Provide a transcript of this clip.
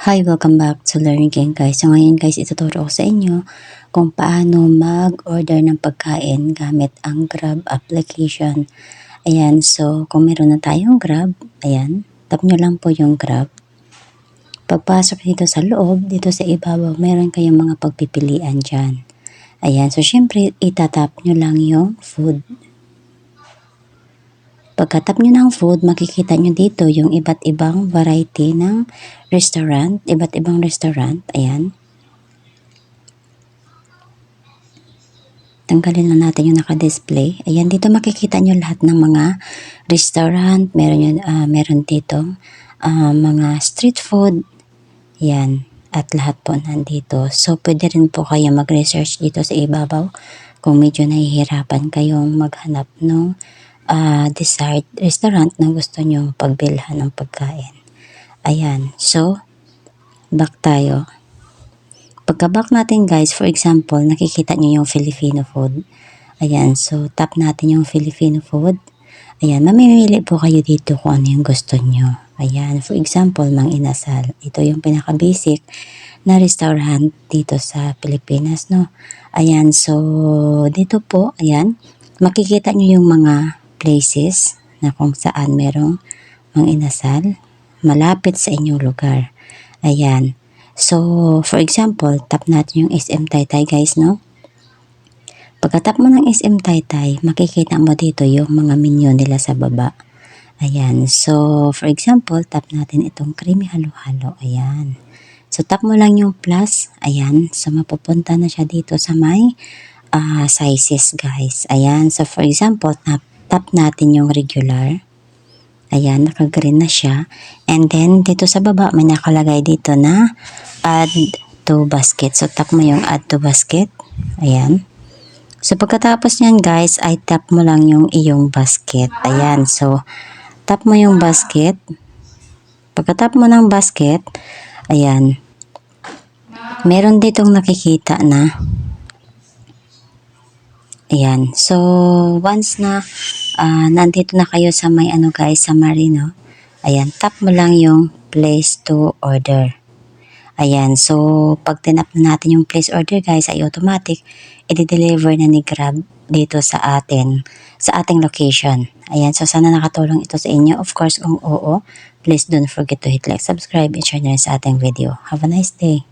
Hi, welcome back to Learning Game guys. So ngayon guys, ituturo ko sa inyo kung paano mag-order ng pagkain gamit ang Grab application. Ayan, so kung meron na tayong Grab, ayan, tap nyo lang po yung Grab. Pagpasok dito sa loob, dito sa ibabaw, meron kayong mga pagpipilian dyan. Ayan, so syempre itatap nyo lang yung food. Pagkatap nyo ng food, makikita nyo dito yung iba't ibang variety ng restaurant, iba't ibang restaurant, ayan. Tanggalin lang natin yung naka-display. Ayan, dito makikita nyo lahat ng mga restaurant, meron dito mga street food, ayan, at lahat po nandito. So, pwede rin po kayo mag-research dito sa ibabaw kung medyo nahihirapan kayong maghanap ng desired restaurant na gusto nyo pagbilhan ng pagkain. Ayan, so back tayo. Pagka-back natin guys, for example, nakikita nyo yung Filipino food. Ayan, so tap natin yung Filipino food. Ayan, mamimili po kayo dito kung ano yung gusto nyo. Ayan, for example, Mang Inasal. Ito yung pinaka-basic na restaurant dito sa Pilipinas, no? Ayan, so dito po, ayan, makikita nyo yung mga places na kung saan merong Mang Inasal malapit sa inyong lugar. Ayan. So, for example, tap natin yung SM Taytay guys, no? Pagka-tap mo ng SM Taytay, makikita mo dito yung mga menu nila sa baba. Ayan. So, for example, tap natin itong creamy halo-halo. Ayan. So, tap mo lang yung plus. Ayan. So, mapupunta na siya dito sa may sizes guys. Ayan. So, for example, tap natin yung regular. Ayan, naka-green na siya. And then, dito sa baba, may nakalagay dito na add to basket. So, tap mo yung add to basket. Ayan. So, pagkatapos nyan guys, ay tap mo lang yung iyong basket. Ayan. So, tap mo yung basket. Pagkatap mo ng basket, ayan, meron ditong nakikita na ayan. So, once na nandito na kayo sa may ano guys, sa Marino, ayan, tap mo lang yung place to order. Ayan. So, pag tinap na natin yung place order guys, ay automatic, i-deliver na ni Grab dito sa atin, sa ating location. Ayan. So, sana nakatulong ito sa inyo. Of course, kung oo, please don't forget to hit like, subscribe, and share na rin sa ating video. Have a nice day.